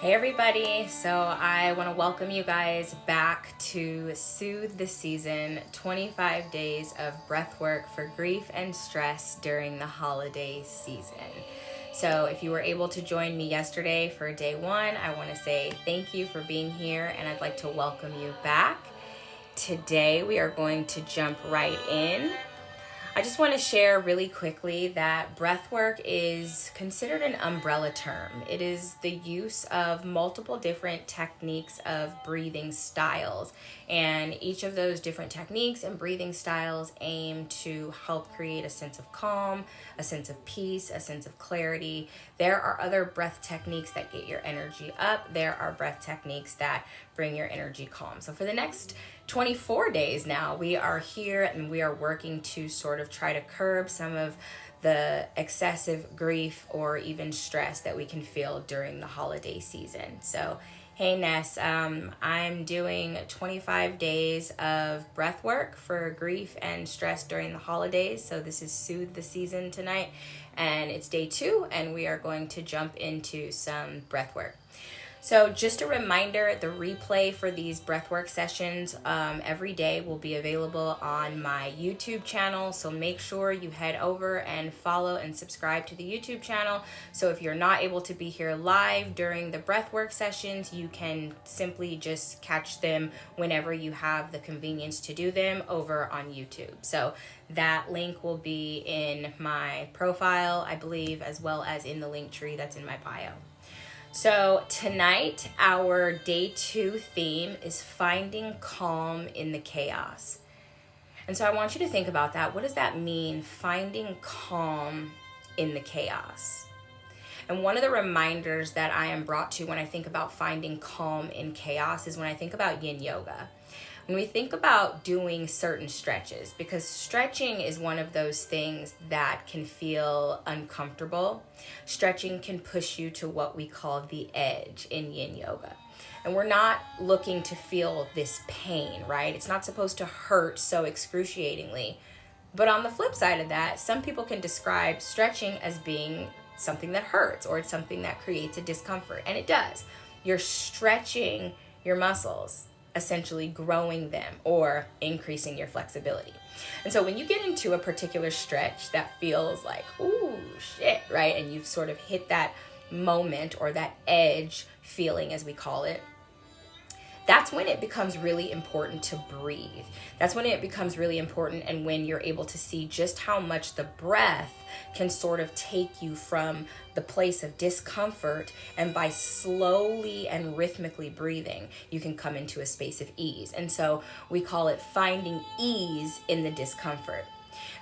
Hey everybody, so I want to welcome you guys back to Soothe the Season, 25 days of breathwork for grief and stress during the holiday season. So if you were able to join me yesterday for day one, I want to say thank you for being here and I'd like to welcome you back. Today we are going to jump right in. I just want to share really quickly that breathwork is considered an umbrella term. It is the use of multiple different techniques of breathing styles. And each of those different techniques and breathing styles aim to help create a sense of calm, a sense of peace, a sense of clarity. There are other breath techniques that get your energy up. There are breath techniques that bring your energy calm. So for the next 24 days now, we are here and we are working to sort of try to curb some of the excessive grief or even stress that we can feel during the holiday season. So, hey Ness, I'm doing 25 days of breath work for grief and stress during the holidays. So this is Soothe the Season tonight and it's day 2 and we are going to jump into some breath work. So just a reminder, the replay for these breathwork sessions every day will be available on my YouTube channel. So make sure you head over and follow and subscribe to the YouTube channel. So if you're not able to be here live during the breathwork sessions, you can simply just catch them whenever you have the convenience to do them over on YouTube. So that link will be in my profile, I believe, as well as in the link tree that's in my bio. So tonight, our day 2 theme is finding calm in the chaos. And so I want you to think about that. What does that mean, finding calm in the chaos? And one of the reminders that I am brought to when I think about finding calm in chaos is when I think about yin yoga. When we think about doing certain stretches, because stretching is one of those things that can feel uncomfortable. Stretching can push you to what we call the edge in yin yoga. And we're not looking to feel this pain, right? It's not supposed to hurt so excruciatingly. But on the flip side of that, some people can describe stretching as being something that hurts or it's something that creates a discomfort. And it does. You're stretching your muscles, essentially growing them or increasing your flexibility. And so when you get into a particular stretch that feels like, ooh, shit, right? And you've sort of hit that moment or that edge feeling, as we call it, that's when it becomes really important to breathe. That's when it becomes really important and when you're able to see just how much the breath can sort of take you from the place of discomfort, and by slowly and rhythmically breathing, you can come into a space of ease. And so we call it finding ease in the discomfort.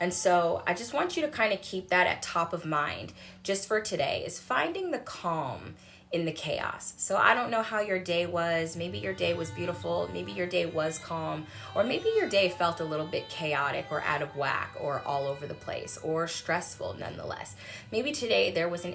And so I just want you to kind of keep that at top of mind just for today, is finding the calm in the chaos. So I don't know how your day was. Maybe your day was beautiful. Maybe your day was calm, or maybe your day felt a little bit chaotic or out of whack or all over the place or stressful nonetheless. Maybe today there was an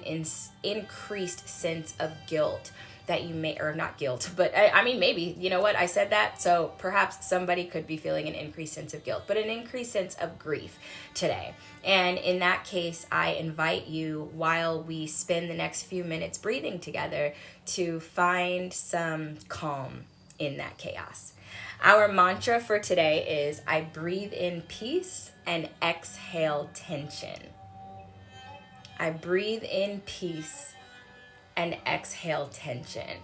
increased sense of guilt that you may, or not guilt, but I mean, maybe, you know what, I said that. So perhaps somebody could be feeling an increased sense of guilt, but an increased sense of grief today. And in that case, I invite you, while we spend the next few minutes breathing together, to find some calm in that chaos. Our mantra for today is, I breathe in peace and exhale tension. I breathe in peace and exhale tension.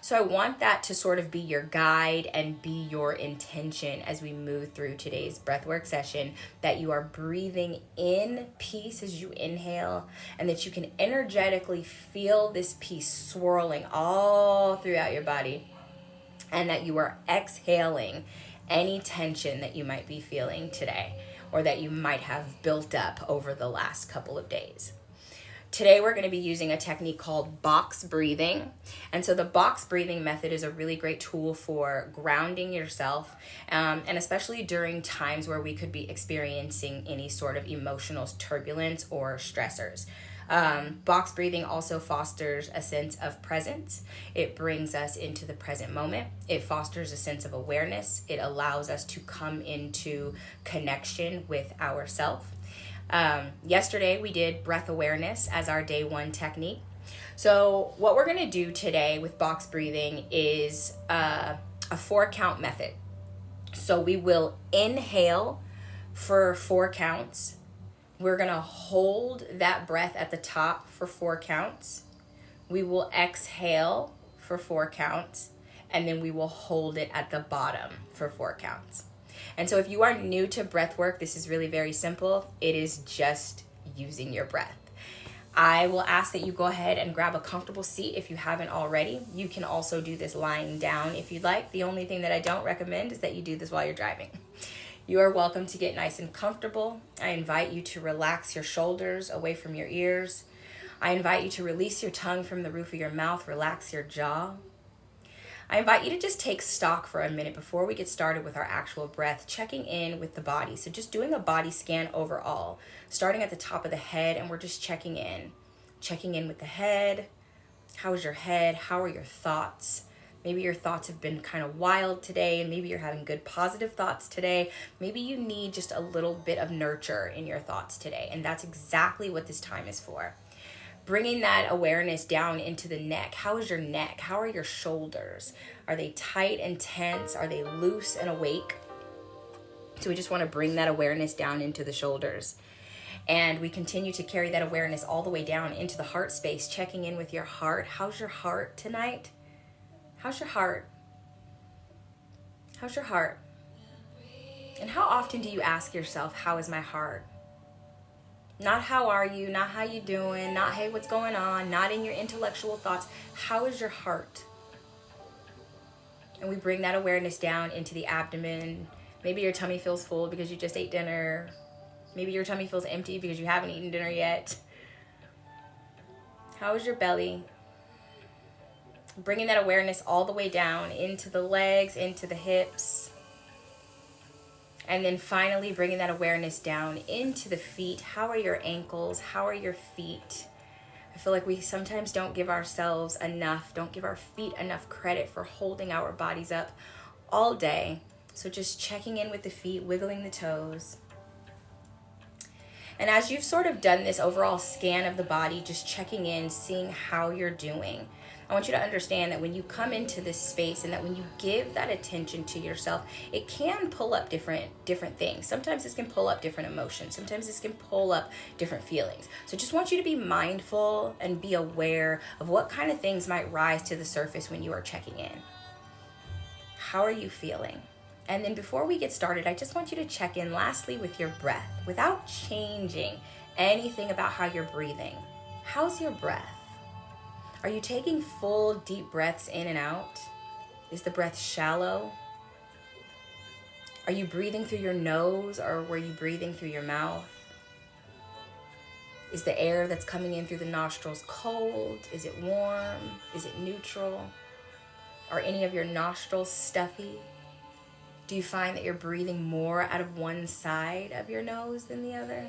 So I want that to sort of be your guide and be your intention as we move through today's breathwork session, that you are breathing in peace as you inhale, and that you can energetically feel this peace swirling all throughout your body, and that you are exhaling any tension that you might be feeling today or that you might have built up over the last couple of days. Today we're going to be using a technique called box breathing. And so the box breathing method is a really great tool for grounding yourself, and especially during times where we could be experiencing any sort of emotional turbulence or stressors. Box breathing also fosters a sense of presence. It brings us into the present moment. It fosters a sense of awareness. It allows us to come into connection with ourselves. Yesterday we did breath awareness as our day 1 technique. So what we're going to do today with box breathing is a 4-count method. So we will inhale for 4 counts. We're going to hold that breath at the top for 4 counts. We will exhale for 4 counts, and then we will hold it at the bottom for 4 counts. And so if you are new to breath work, this is really very simple. It is just using your breath. I will ask that you go ahead and grab a comfortable seat if you haven't already. You can also do this lying down if you'd like. The only thing that I don't recommend is that you do this while you're driving. You are welcome to get nice and comfortable. I invite you to relax your shoulders away from your ears. I invite you to release your tongue from the roof of your mouth, relax your jaw. I invite you to just take stock for a minute before we get started with our actual breath, checking in with the body. So just doing a body scan overall, starting at the top of the head, and we're just checking in with the head. How is your head? How are your thoughts? Maybe your thoughts have been kind of wild today, and maybe you're having good positive thoughts today. Maybe you need just a little bit of nurture in your thoughts today, and that's exactly what this time is for. Bringing that awareness down into the neck. How is your neck? How are your shoulders? Are they tight and tense? Are they loose and awake? So we just want to bring that awareness down into the shoulders. And we continue to carry that awareness all the way down into the heart space, checking in with your heart. How's your heart tonight? How's your heart? How's your heart? And how often do you ask yourself, how is my heart? Not how are you, not how you doing, not hey, what's going on, not in your intellectual thoughts. How is your heart? And we bring that awareness down into the abdomen. Maybe your tummy feels full because you just ate dinner. Maybe your tummy feels empty because you haven't eaten dinner yet. How is your belly? Bringing that awareness all the way down into the legs, into the hips. And then finally bringing that awareness down into the feet. How are your ankles? How are your feet? I feel like we sometimes don't give ourselves enough, don't give our feet enough credit for holding our bodies up all day. So just checking in with the feet, wiggling the toes. And as you've sort of done this overall scan of the body, just checking in, seeing how you're doing, I want you to understand that when you come into this space and that when you give that attention to yourself, it can pull up different things. Sometimes this can pull up different emotions. Sometimes this can pull up different feelings. So just want you to be mindful and be aware of what kind of things might rise to the surface when you are checking in. How are you feeling? And then before we get started, I just want you to check in lastly with your breath without changing anything about how you're breathing. How's your breath? Are you taking full, deep breaths in and out? Is the breath shallow? Are you breathing through your nose or were you breathing through your mouth? Is the air that's coming in through the nostrils cold? Is it warm? Is it neutral? Are any of your nostrils stuffy? Do you find that you're breathing more out of one side of your nose than the other?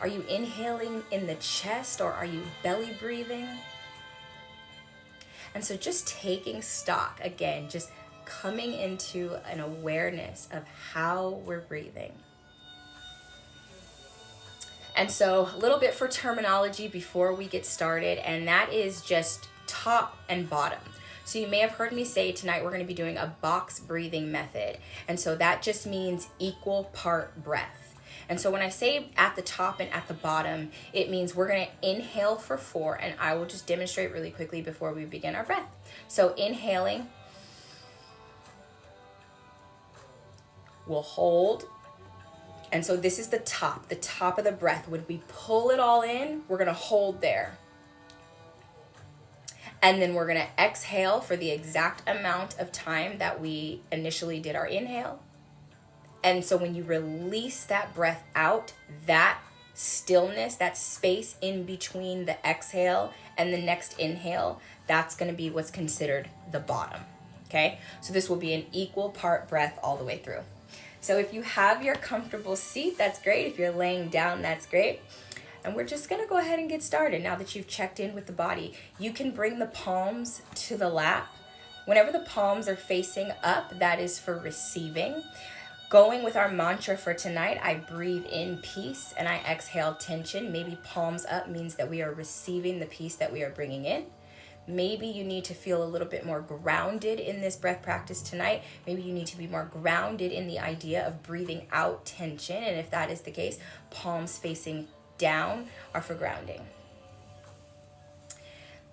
Are you inhaling in the chest or are you belly breathing? And so just taking stock, again, just coming into an awareness of how we're breathing. And so a little bit for terminology before we get started, and that is just top and bottom. So you may have heard me say tonight we're going to be doing a box breathing method. And so that just means equal part breath. And so when I say at the top and at the bottom, it means we're going to inhale for 4, and I will just demonstrate really quickly before we begin our breath. So inhaling, we'll hold. And so this is the top of the breath. When we pull it all in, we're going to hold there. And then we're going to exhale for the exact amount of time that we initially did our inhale. And so when you release that breath out, that stillness, that space in between the exhale and the next inhale, that's going to be what's considered the bottom. Okay? So this will be an equal part breath all the way through. So if you have your comfortable seat, that's great. If you're laying down, that's great. And we're just going to go ahead and get started. Now that you've checked in with the body, you can bring the palms to the lap. Whenever the palms are facing up, that is for receiving. Going with our mantra for tonight, I breathe in peace and I exhale tension. Maybe palms up means that we are receiving the peace that we are bringing in. Maybe you need to feel a little bit more grounded in this breath practice tonight. Maybe you need to be more grounded in the idea of breathing out tension. And if that is the case, palms facing down are for grounding.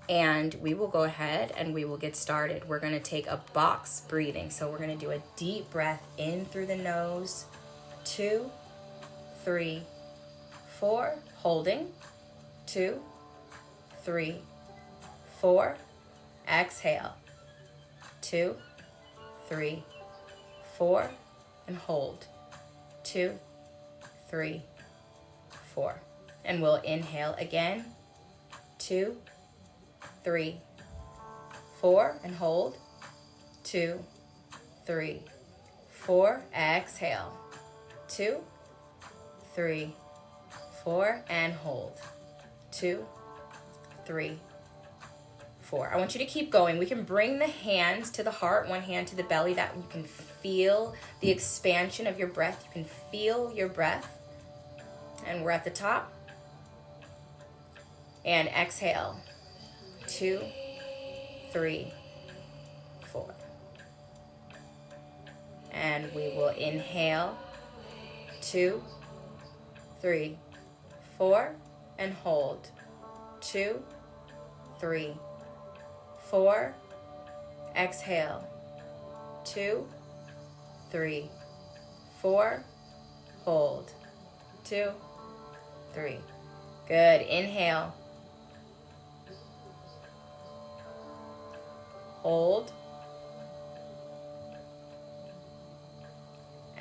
And we will go ahead and we will get started. We're going to take a box breathing. So we're going to do a deep breath in through the nose. 2, 3, 4. Holding. 2, 3, 4. Exhale. 2, 3, 4. And hold. 2, 3, 4. And we'll inhale again. 2, 3, 4, and hold. 2, 3, 4. Exhale. 2, 3, 4, and hold. 2, 3, 4. I want you to keep going. We can bring the hands to the heart, one hand to the belly, that you can feel the expansion of your breath. You can feel your breath. And we're at the top. And exhale. 2, 3, 4. And we will inhale. 2, 3, 4. And hold. 2, 3, 4. Exhale. 2, 3, 4. Hold. 2, 3. Good. Inhale. Hold.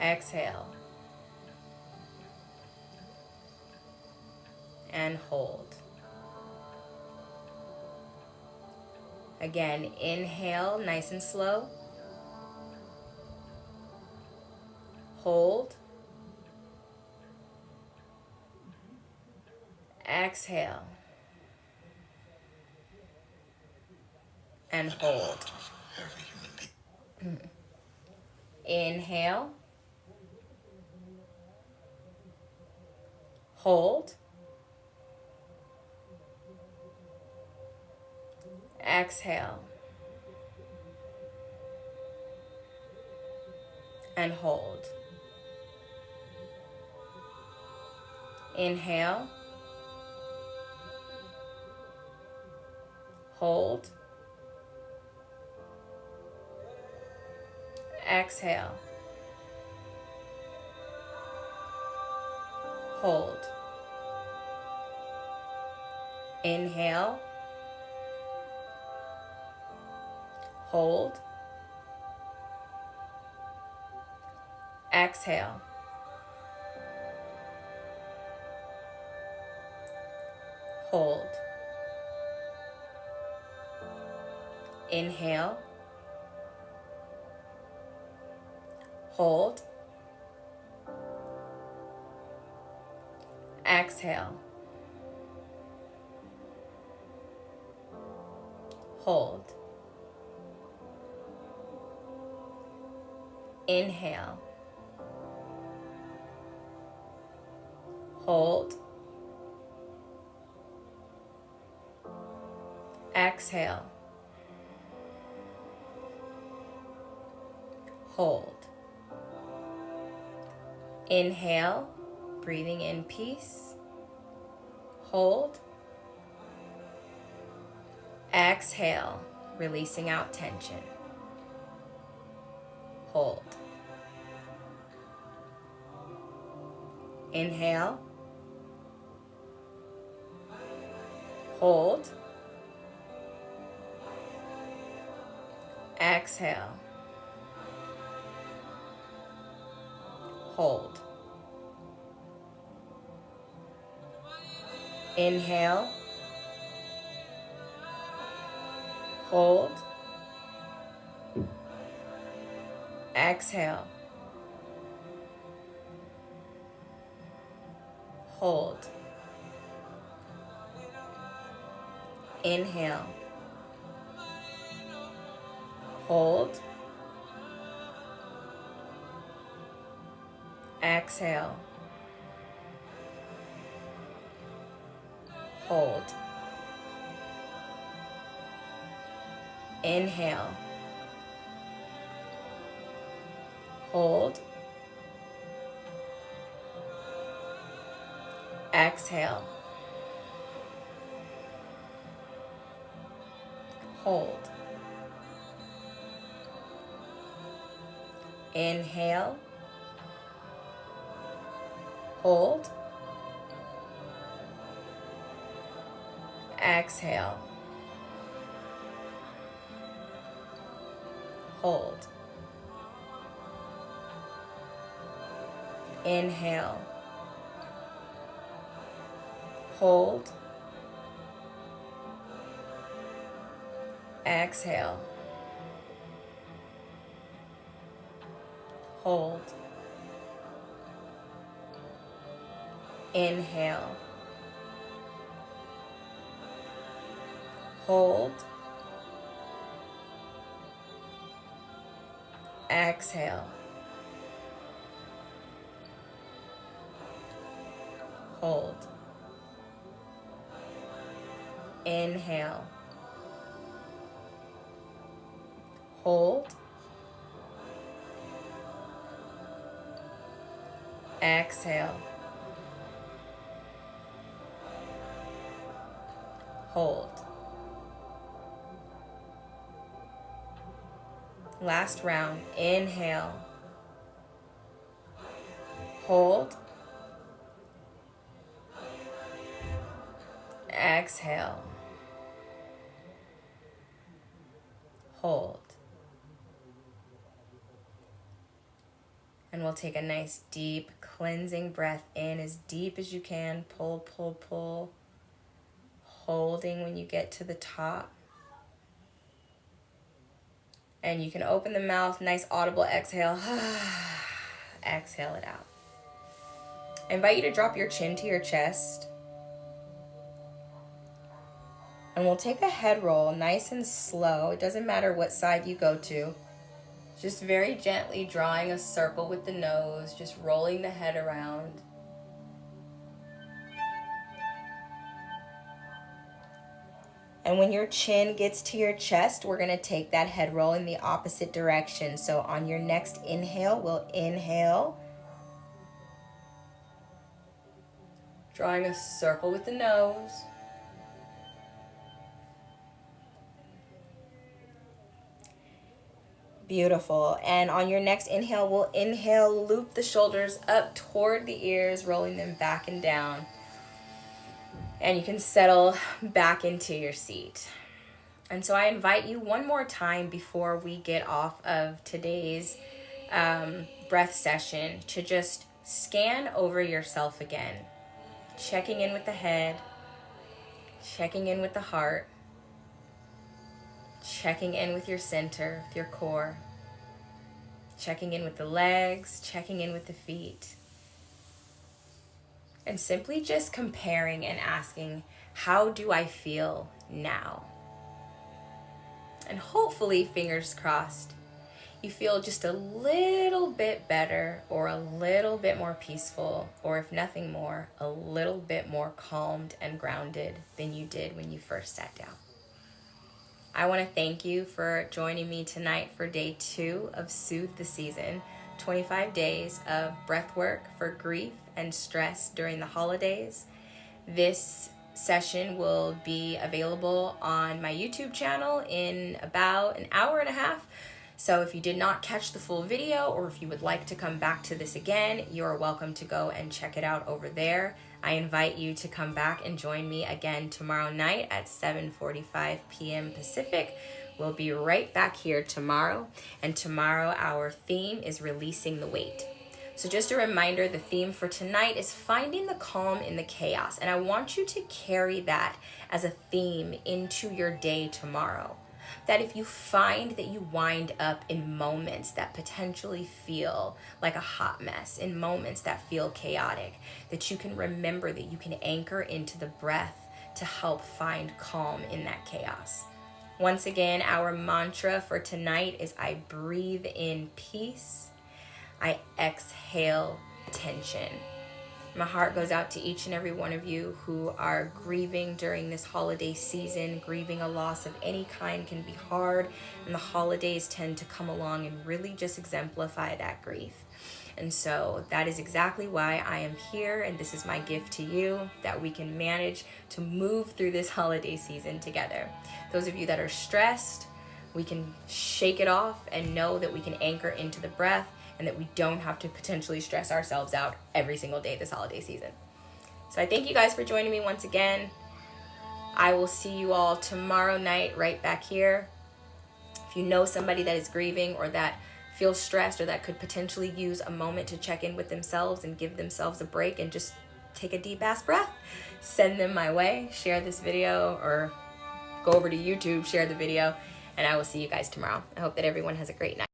Exhale. And hold. Again, inhale, nice and slow. Hold. Exhale. And hold. Inhale. Hold. Exhale. And hold. Inhale. Hold. Exhale. Hold. Inhale. Hold. Exhale. Hold. Inhale. Hold. Exhale. Hold. Inhale. Hold. Exhale. Hold. Inhale, breathing in peace. Hold. Exhale, releasing out tension. Hold. Inhale. Hold. Exhale. Hold. Inhale. Hold. Exhale. Hold. Inhale. Hold. Exhale. Hold. Inhale. Hold. Exhale. Hold. Inhale. Hold. Exhale. Hold. Inhale. Hold. Exhale. Hold. Inhale. Hold. Exhale. Hold. Inhale. Hold. Exhale. Hold. Last round. Inhale. Hold. Exhale. Hold. And we'll take a nice deep cleansing breath in as deep as you can. Pull, pull, pull. Holding when you get to the top. And you can open the mouth, nice audible exhale. Exhale it out. I invite you to drop your chin to your chest. And we'll take a head roll, nice and slow. It doesn't matter what side you go to. Just very gently drawing a circle with the nose, just rolling the head around. And when your chin gets to your chest, we're going to take that head roll in the opposite direction. So on your next inhale, we'll inhale, drawing a circle with the nose. Beautiful. And on your next inhale, we'll inhale, loop the shoulders up toward the ears, rolling them back and down. And you can settle back into your seat. And so I invite you one more time before we get off of today's breath session to just scan over yourself again. Checking in with the head, checking in with the heart, checking in with your center, with your core, checking in with the legs, checking in with the feet. And simply just comparing and asking, how do I feel now? And hopefully, fingers crossed, you feel just a little bit better or a little bit more peaceful, or if nothing more, a little bit more calmed and grounded than you did when you first sat down. I want to thank you for joining me tonight for day 2 of Soothe the Season, 25 days of breathwork for grief and stress during the holidays. This session will be available on my YouTube channel in about an hour and a half. So if you did not catch the full video, or if you would like to come back to this again, you're welcome to go and check it out over there. I invite you to come back and join me again tomorrow night at 7:45 p.m. Pacific. We'll be right back here tomorrow. And tomorrow our theme is releasing the weight. So just a reminder, the theme for tonight is finding the calm in the chaos. And I want you to carry that as a theme into your day tomorrow. That if you find that you wind up in moments that potentially feel like a hot mess, in moments that feel chaotic, that you can remember that you can anchor into the breath to help find calm in that chaos. Once again, our mantra for tonight is I breathe in peace, I exhale tension. My heart goes out to each and every one of you who are grieving during this holiday season. Grieving a loss of any kind can be hard, and the holidays tend to come along and really just exemplify that grief. And so that is exactly why I am here, and this is my gift to you, that we can manage to move through this holiday season together. Those of you that are stressed, we can shake it off and know that we can anchor into the breath, and that we don't have to potentially stress ourselves out every single day this holiday season. So I thank you guys for joining me once again. I will see you all tomorrow night right back here. If you know somebody that is grieving or that feels stressed or that could potentially use a moment to check in with themselves and give themselves a break and just take a deep ass breath, send them my way. Share this video or go over to YouTube, share the video, and I will see you guys tomorrow. I hope that everyone has a great night.